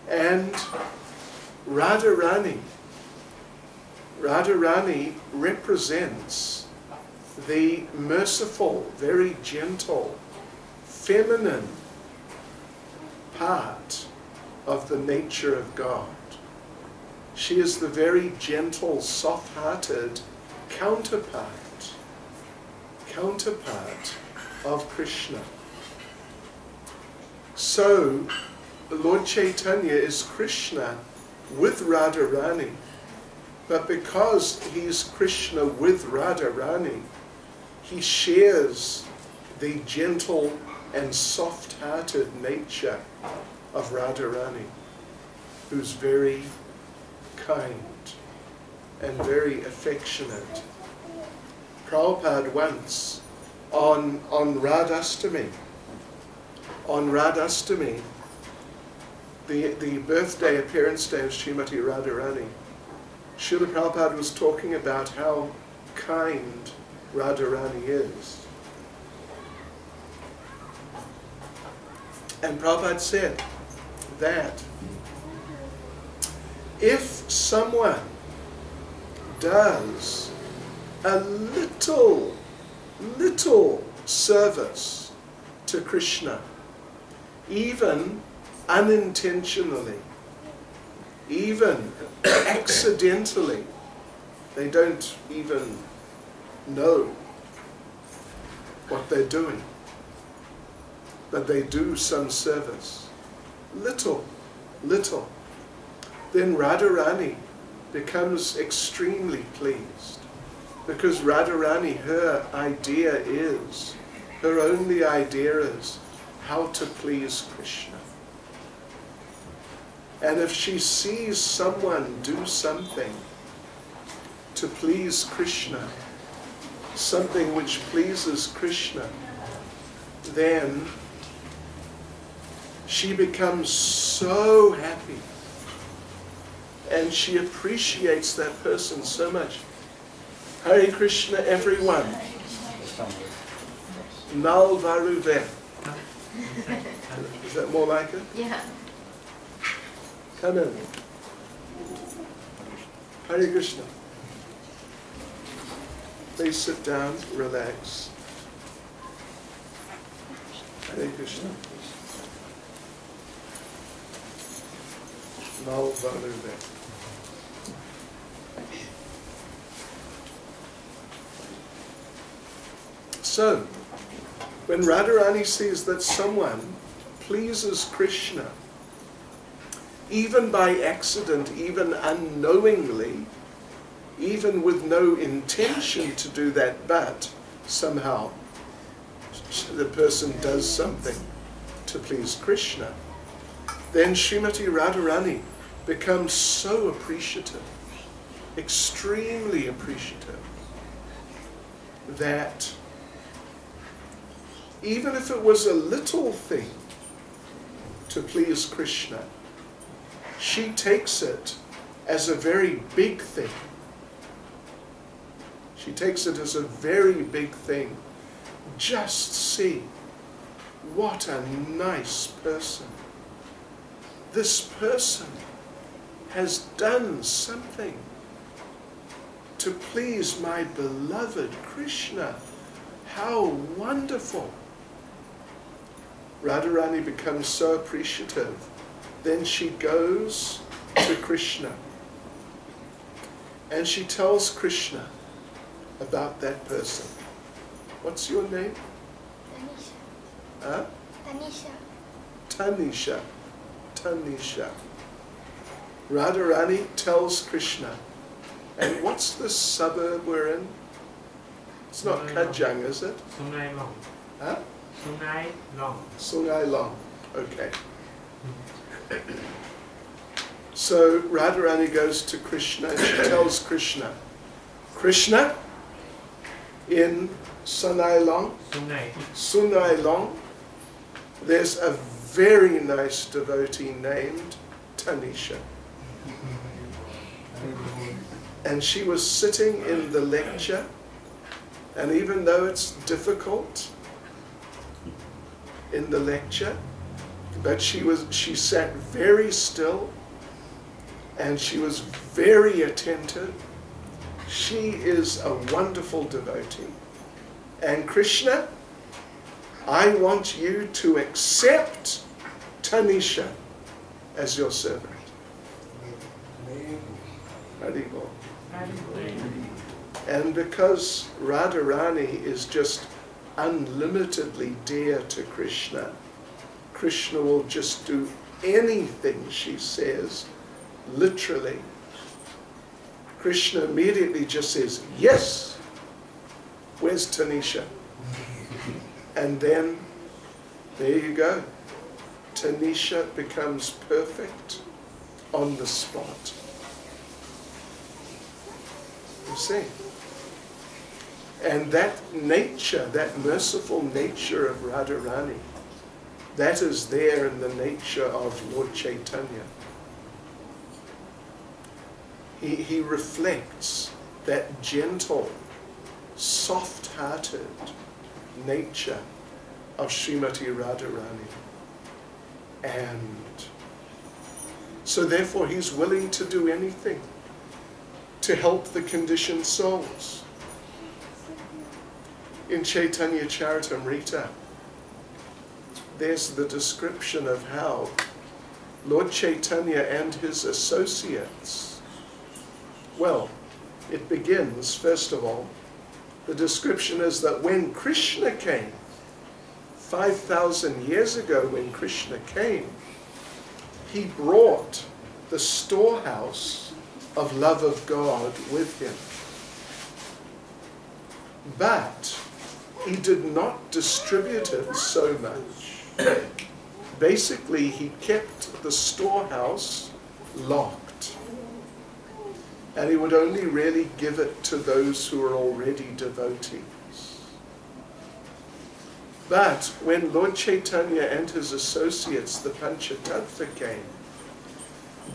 And Radharani represents the merciful, very gentle, feminine part of the nature of God. She is the very gentle, soft-hearted counterpart of Krishna. So, Lord Caitanya is Krishna with Radharani, but because he's Krishna with Radharani, he shares the gentle and soft-hearted nature of Radharani, who's very kind and very affectionate. Prabhupada once, on Radhastami, the birthday appearance day of Srimati Radharani, Srila Prabhupada was talking about how kind Radharani is. And Prabhupada said that if someone does a little service to Krishna, even unintentionally, even accidentally, they don't even know what they're doing, but they do some service, little, then Radharani becomes extremely pleased, because Radharani, her only idea is how to please Krishna. And if she sees someone do something to please Krishna, something which pleases Krishna, then she becomes so happy and she appreciates that person so much. Hare Krishna, everyone. Nal Varuve. Is that more like it? Yeah. Come in. Hare Krishna. Please sit down, relax. Hare Krishna. Nal Varuve. So, when Radharani sees that someone pleases Krishna, even by accident, even unknowingly, even with no intention to do that, but somehow the person does something to please Krishna, then Srimati Radharani becomes so appreciative, extremely appreciative, that even if it was a little thing to please Krishna, she takes it as a very big thing. She takes it as a very big thing. Just see, what a nice person. This person has done something to please my beloved Krishna. How wonderful. Radharani becomes so appreciative. Then she goes to Krishna and she tells Krishna about that person. What's your name? Tanisha. Huh? Tanisha. Tanisha. Radharani tells Krishna. And what's the suburb we're in? It's not Kajang, is it? Sungai Long. Huh? Sungai Long. Sungai Long. Okay. So Radharani goes to Krishna and she tells Krishna, Krishna, in Sungai Long, there's a very nice devotee named Tanisha. And she was sitting in the lecture, and even though it's difficult in the lecture, But she sat very still, and she was very attentive. She is a wonderful devotee. And Krishna, I want you to accept Tanisha as your servant. Haribol. And because Radharani is just unlimitedly dear to Krishna, Krishna will just do anything she says, literally. Krishna immediately just says, yes, where's Tanisha? And then, there you go. Tanisha becomes perfect on the spot. You see? And that nature, that merciful nature of Radharani, that is there in the nature of Lord Caitanya. He reflects that gentle, soft-hearted nature of Srimati Radharani. And so therefore he's willing to do anything to help the conditioned souls. In Caitanya Charitamrita, there's the description of how Lord Caitanya and his associates, well, it begins, first of all, the description is that when Krishna came, 5,000 years ago when Krishna came, he brought the storehouse of love of God with him. But he did not distribute it so much. Basically, he kept the storehouse locked. And he would only really give it to those who were already devotees. But when Lord Caitanya and his associates, the Panchatattva, came,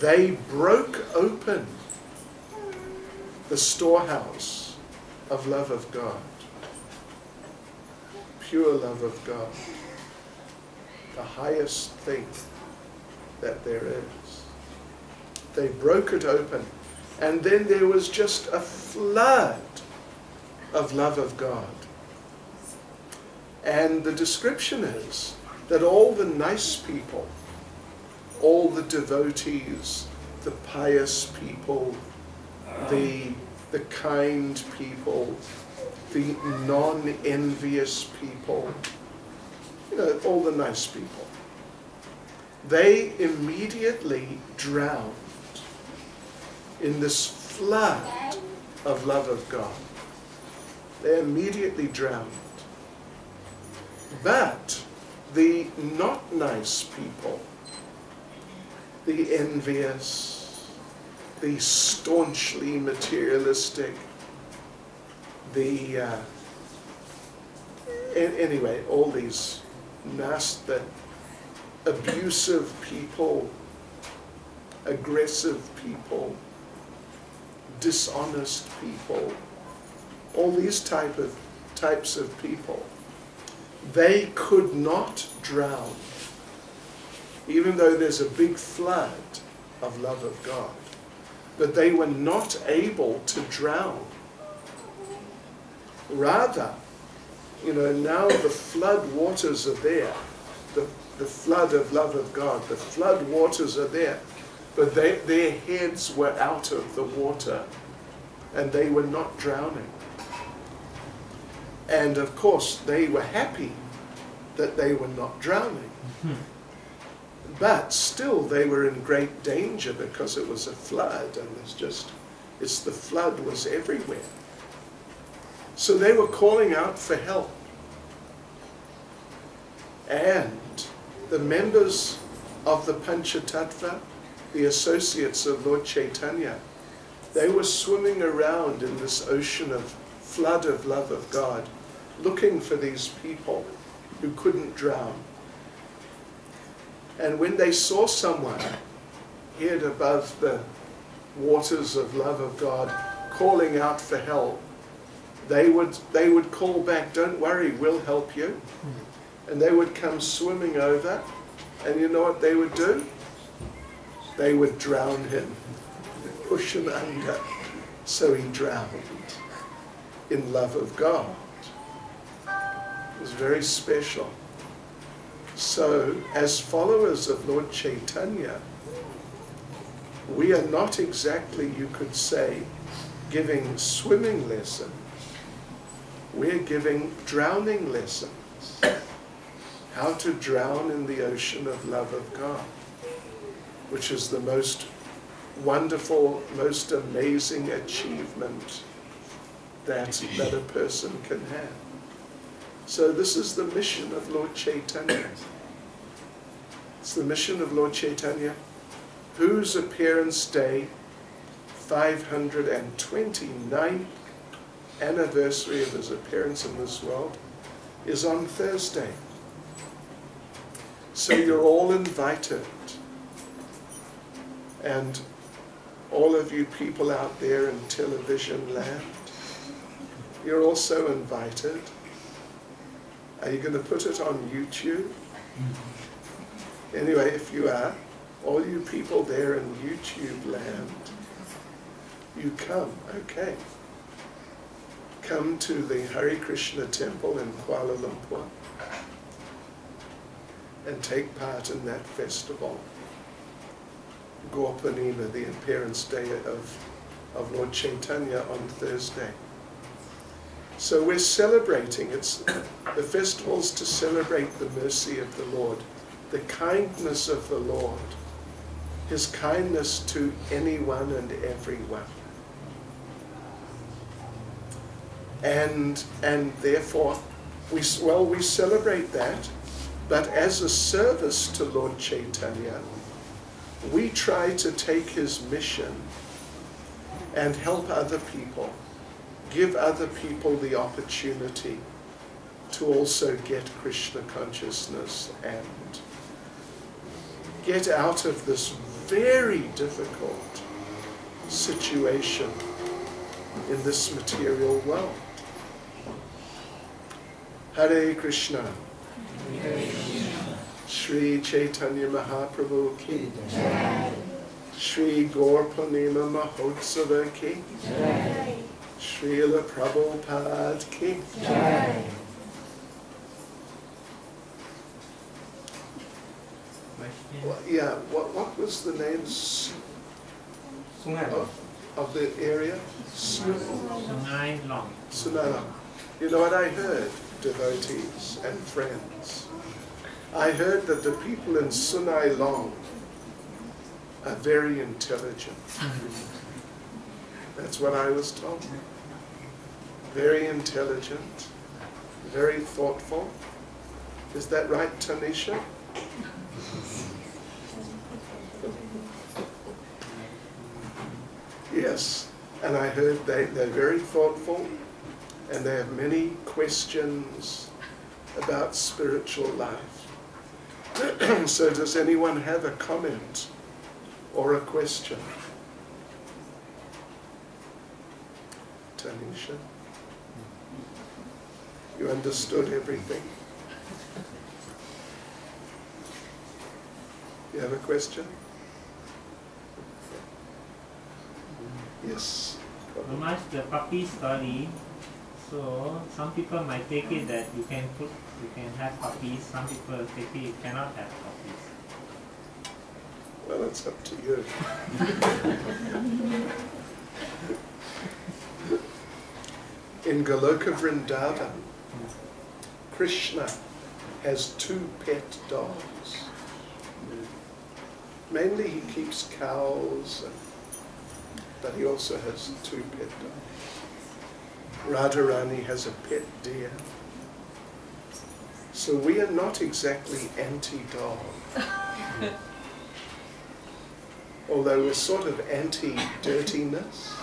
they broke open the storehouse of love of God. Pure love of God. The highest thing that there is. They broke it open. And then there was just a flood of love of God. And the description is that all the nice people, all the devotees, the pious people, the kind people, the non-envious people, you know, all the nice people, they immediately drowned in this flood of love of God. They immediately drowned. But the not nice people, the envious, the staunchly materialistic, anyway, all these nasty, abusive people, aggressive people, dishonest people, all these types of people, they could not drown, even though there's a big flood of love of God. But they were not able to drown. Rather, you know, now the flood waters are there, the flood of love of God, the flood waters are there, but their heads were out of the water and they were not drowning. And of course, they were happy that they were not drowning. But still, they were in great danger because it was a flood, and the flood was everywhere. So they were calling out for help. And the members of the Panchatattva, the associates of Lord Caitanya, they were swimming around in this ocean of flood of love of God, looking for these people who couldn't drown. And when they saw someone head above the waters of love of God, calling out for help, they would call back, "Don't worry, we'll help you." And they would come swimming over And you know what they would do? They would drown him, push him under, so he drowned in love of God. It was very special. So, as followers of Lord Caitanya, we are not exactly, you could say, giving swimming lessons. We're giving drowning lessons. How to drown in the ocean of love of God, which is the most wonderful, most amazing achievement that a person can have. So this is the mission of Lord Caitanya. It's the mission of Lord Caitanya, whose appearance day, 529th anniversary of his appearance in this world, is on Thursday. So you're all invited. And all of you people out there in television land, you're also invited. Are you going to put it on YouTube? Anyway, if you are, all you people there in YouTube land, you come, okay. Come to the Hare Krishna temple in Kuala Lumpur and take part in that festival. Gaurpanima, the appearance day of Lord Caitanya on Thursday. So we're celebrating, the festival's to celebrate the mercy of the Lord, the kindness of the Lord, His kindness to anyone and everyone. And therefore, we celebrate that, but as a service to Lord Caitanya, we try to take his mission and help other people, give other people the opportunity to also get Krishna consciousness and get out of this very difficult situation in this material world. Hare Krishna. Shri Chaitanya Mahaprabhu ki Jai. Shri Gaurpanima Mahotsava ki Jai. Srila Prabhupada ki Jai. Well, yeah, what was the name of the area? Sunai Long. Sunai Long. You know what I heard, devotees and friends? I heard that the people in Sunai Long are very intelligent. That's what I was told. Very intelligent, very thoughtful. Is that right, Tanisha? Yes, and I heard they're very thoughtful and they have many questions about spiritual life. So does anyone have a comment or a question? Tanisha? You understood everything? You have a question? Yes. Much the puppy story. So some people might take it that you can have puppies. Some people take it you cannot have puppies. Well, it's up to you. In Goloka Vrindavan, Krishna has 2 pet dogs. Mainly he keeps cows, but he also has 2 pet dogs. Radharani has a pet deer. So we are not exactly anti-dog. Although we're sort of anti-dirtiness.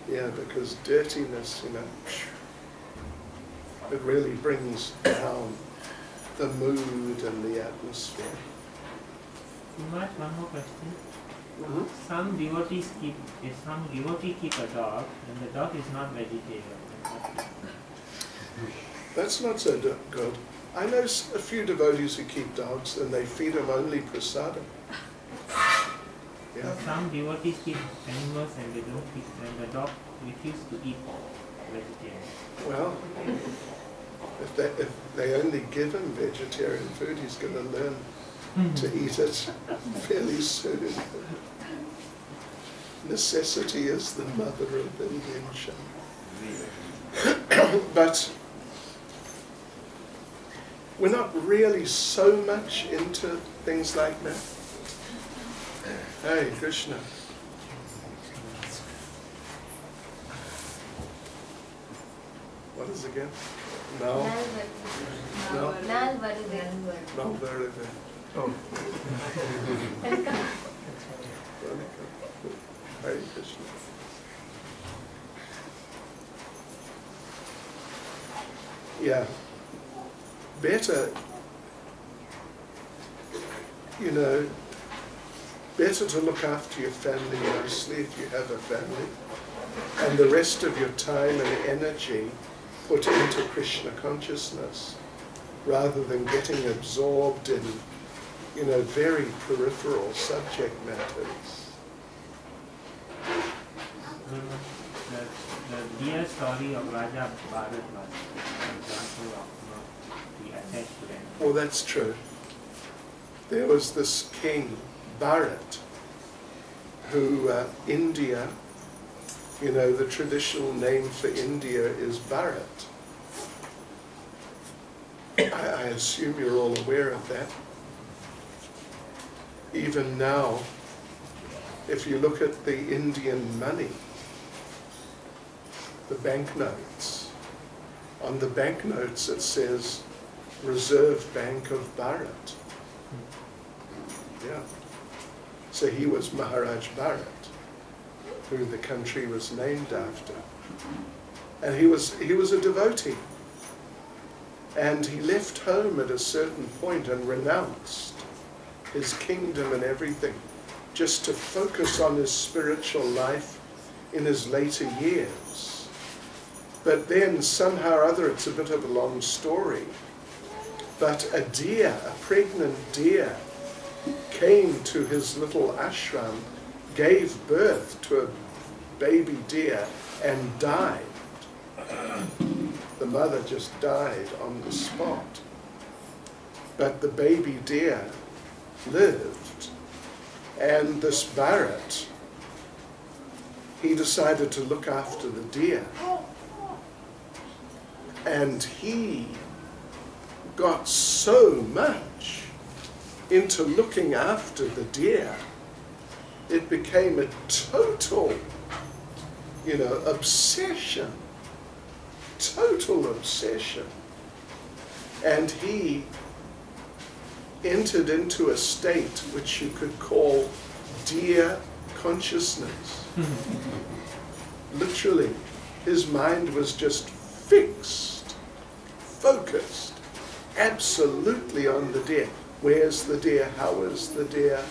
Yeah, because dirtiness, you know, it really brings down the mood and the atmosphere. One more question. Mm-hmm. Some devotees keep a dog, and the dog is not vegetarian. That's not so good. I know a few devotees who keep dogs and they feed them only prasadam. Yeah. Some devotees keep animals and they don't keep, and the dog refuses to eat vegetarian. Well, if they only give him vegetarian food, he's going to learn to eat it fairly soon. Necessity is the mother of invention. But we're not really so much into things like that. Hey, Krishna. What is it again? No. No. Oh. Hare Krishna. Yeah. Better, you know, better to look after your family mostly if you have a family, and the rest of your time and energy put into Krishna consciousness, rather than getting absorbed in, you know, very peripheral subject matters. The dear story of Raja Bharat was an example of not be attached to them. Well, that's true. There was this king, Bharat, who, India, you know, the traditional name for India is Bharat. I assume you're all aware of that. Even now, if you look at the Indian money, the banknotes, on the banknotes it says Reserve Bank of Bharat. Yeah. So he was Maharaj Bharat, who the country was named after. And he was a devotee. And he left home at a certain point and renounced his kingdom and everything, just to focus on his spiritual life in his later years. But then somehow or other, it's a bit of a long story, but a deer, a pregnant deer, came to his little ashram, gave birth to a baby deer and died. The mother just died on the spot. But the baby deer lived. And this Bharat, he decided to look after the deer. And he got so much into looking after the deer, it became a total, you know, obsession. Total obsession. And he entered into a state which you could call deer consciousness. Literally, his mind was just fixed, focused, absolutely on the deer. Where's the deer? How is the deer?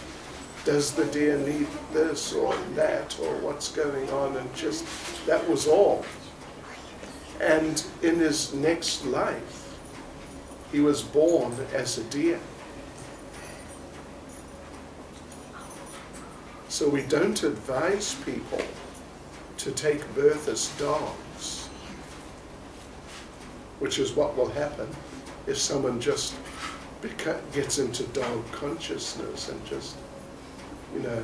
Does the deer need this or that, or what's going on? And just, that was all. And in his next life, he was born as a deer. So we don't advise people to take birth as dogs, which is what will happen if someone just gets into dog consciousness and just, you know,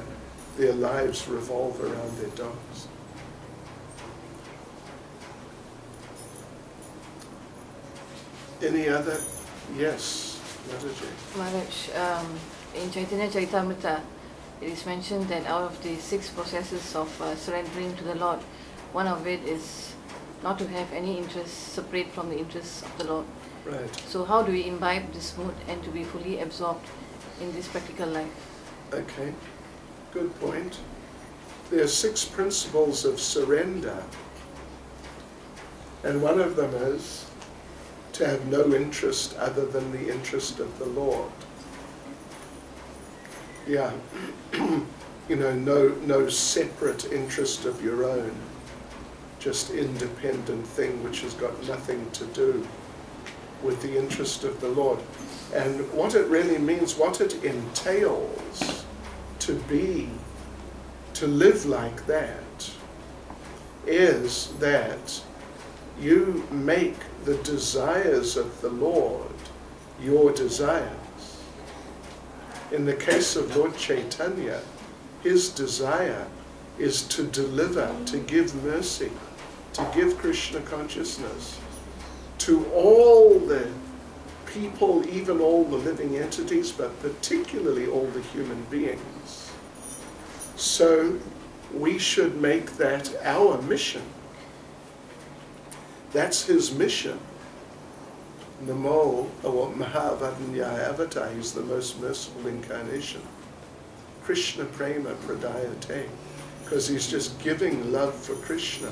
their lives revolve around their dogs. Any other? Yes, Mataji. Maharaj, in Caitanya Charitamrita, it is mentioned that out of the 6 processes of surrendering to the Lord, one of it is not to have any interest separate from the interests of the Lord. Right. So how do we imbibe this mood and to be fully absorbed in this practical life? Okay, good point. There are 6 principles of surrender, and one of them is to have no interest other than the interest of the Lord. Yeah, you know, no separate interest of your own, just independent thing which has got nothing to do with the interest of the Lord. And what it really means, what it entails to live like that, is that you make the desires of the Lord your desires. In the case of Lord Caitanya, his desire is to deliver, to give mercy, to give Krishna consciousness to all the people, even all the living entities, but particularly all the human beings. So we should make that our mission. That's his mission. Namo, or Mahavadanyaya Avatar, is the most merciful incarnation. Krishna Prema Pradayate, because he's just giving love for Krishna.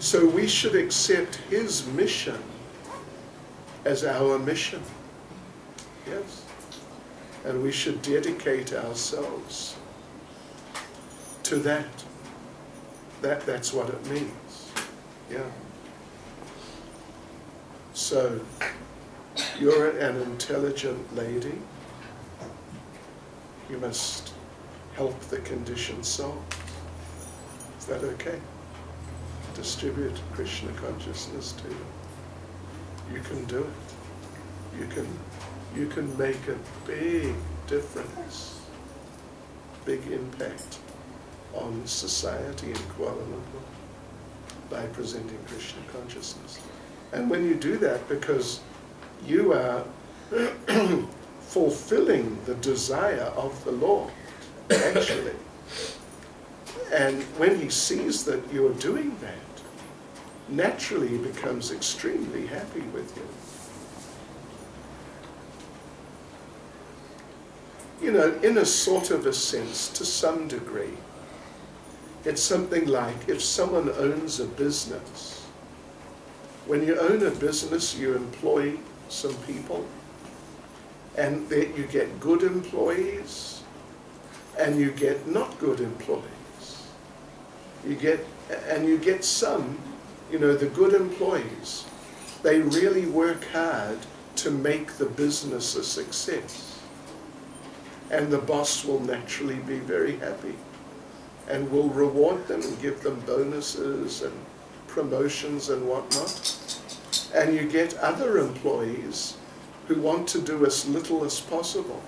So we should accept his mission as our mission. Yes? And we should dedicate ourselves to that. That's what it means. Yeah. So, you're an intelligent lady. You must help the conditioned soul. Is that okay? Distribute Krishna consciousness to them. You can do it. You can make a big difference, big impact on society in Kuala Lumpur by presenting Krishna consciousness. And when you do that, because you are fulfilling the desire of the Lord, actually, and when he sees that you're doing that, naturally he becomes extremely happy with you. You know, in a sort of a sense, to some degree, it's something like if someone owns a business. When you own a business, you employ some people, and you get good employees, and you get not good employees. You get some, you know, the good employees, they really work hard to make the business a success. And the boss will naturally be very happy and will reward them and give them bonuses and promotions and whatnot. And you get other employees who want to do as little as possible.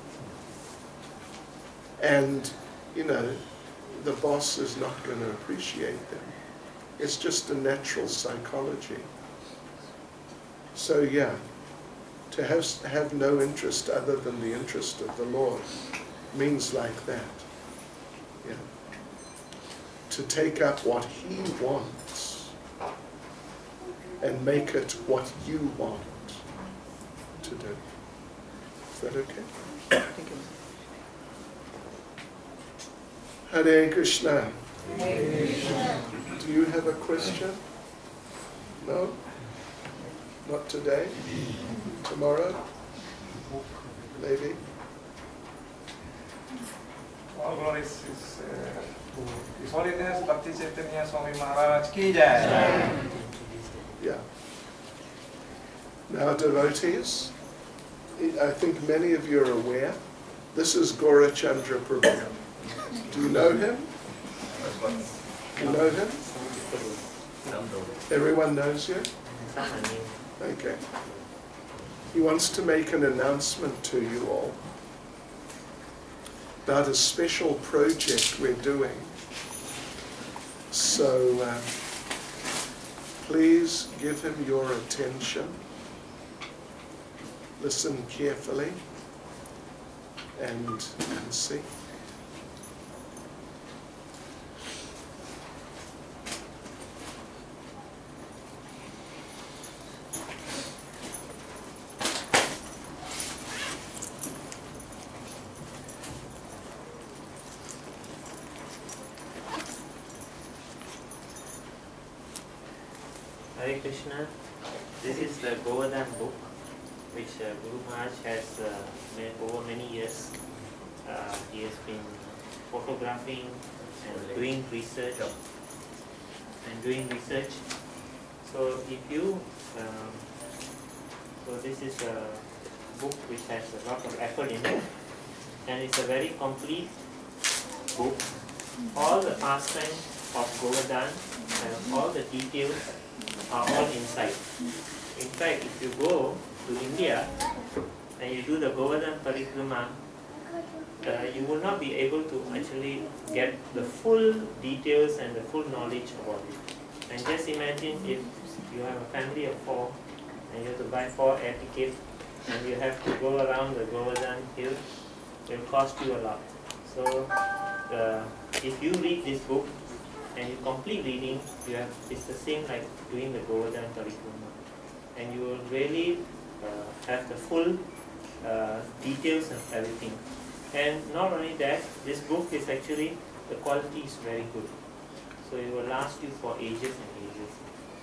And, you know, the boss is not going to appreciate them. It's just a natural psychology. So yeah, to have no interest other than the interest of the Lord means like that. Yeah. To take up what he wants and make it what you want to do. Is that okay? Thank you. Hare Krishna. Hare Krishna. Do you have a question? No? Not today? Tomorrow? Maybe? All glories is His Holiness Bhakti Caitanya Swami Maharaj ki jai. Yeah. Now devotees, I think many of you are aware, this is Gaurachandra Prabhu. Do you know him? You know him? Everyone knows you? Okay. He wants to make an announcement to you all about a special project we're doing. So please give him your attention. Listen carefully and see. Hare Krishna. This is the Govardhan book which Guru Maharaj has made over many years. He has been photographing and doing research. So if you So this is a book which has a lot of effort in it, and it's a very complete book. All the pastimes of Govardhan and all the details are all inside. In fact, if you go to India and you do the Govardhan Parikrama, you will not be able to actually get the full details and the full knowledge about it. And just imagine if you have a family of 4 and you have to buy 4 air tickets and you have to go around the Govardhan hill, it will cost you a lot. So if you read this book and you complete reading, it's the same like doing the Govardhan Parikrama. And you will really have the full details of everything. And not only that, this book is actually, the quality is very good. So it will last you for ages and ages.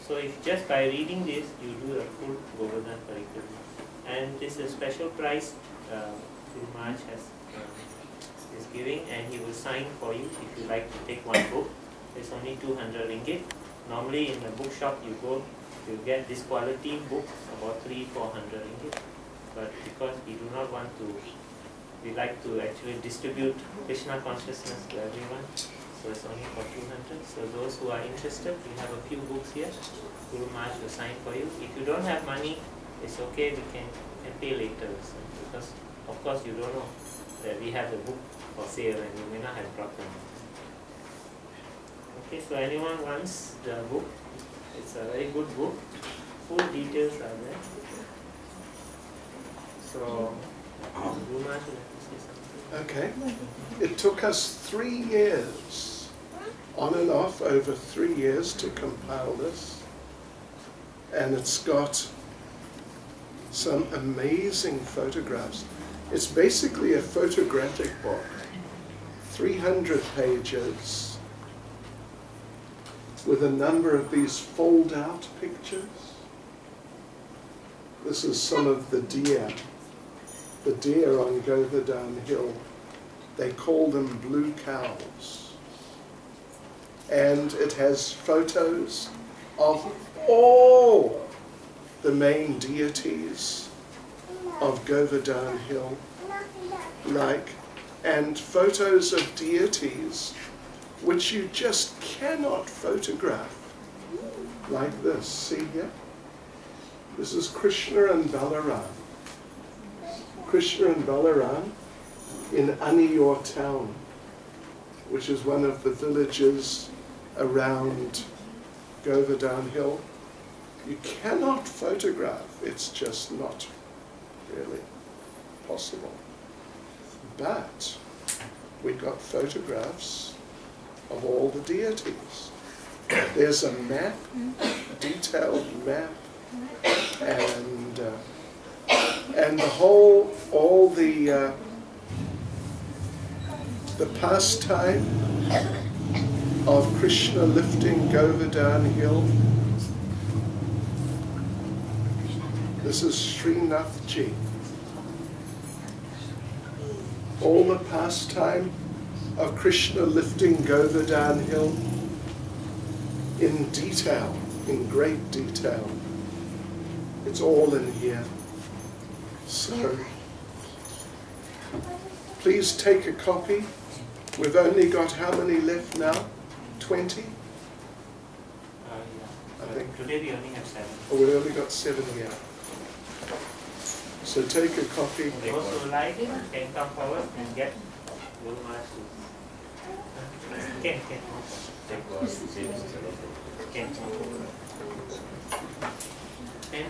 So if just by reading this, you do the full Govardhan Parikrama. And this is a special price Guru Maharaj is giving, and he will sign for you if you like to take one book. It's only 200 ringgit. Normally in the bookshop you go, you get this quality book about 300-400 ringgit. But because we do not want to, we like to actually distribute Krishna consciousness to everyone, so it's only for 200. So those who are interested, we have a few books here. Guru Maharaj will sign for you. If you don't have money, it's okay, we can pay later. So because of course you don't know that we have the book for sale and you may not have brought them. Okay, so anyone wants the book? It's a very good book. Full details are there. So Guru Maharaj will have to say something. Okay. It took us 3 years, on and off over 3 years, to compile this. And it's got some amazing photographs. It's basically a photographic book, 300 pages, with a number of these fold-out pictures. This is some of the deer on Govardhan Hill. They call them blue cows. And it has photos of all the main deities of Govardhan Hill, and photos of deities which you just cannot photograph, like this. See here? This is Krishna and Balaram. Krishna and Balaram in Aniyor town, which is one of the villages around Govardhan Hill. You cannot photograph. It's just not really possible. But we got photographs of all the deities. There's a map, detailed map, and all the pastime of Krishna lifting Govardhan Hill. This is Srinathji. All the pastime of Krishna lifting Govardhan Hill in detail, in great detail. It's all in here. So, please take a copy. We've only got how many left now? 20? Yeah. I think. Today we only have 7. Oh, we've only got 7 here. So take a copy. Those who like it can come forward and get Guru Maharaj. Can. Can.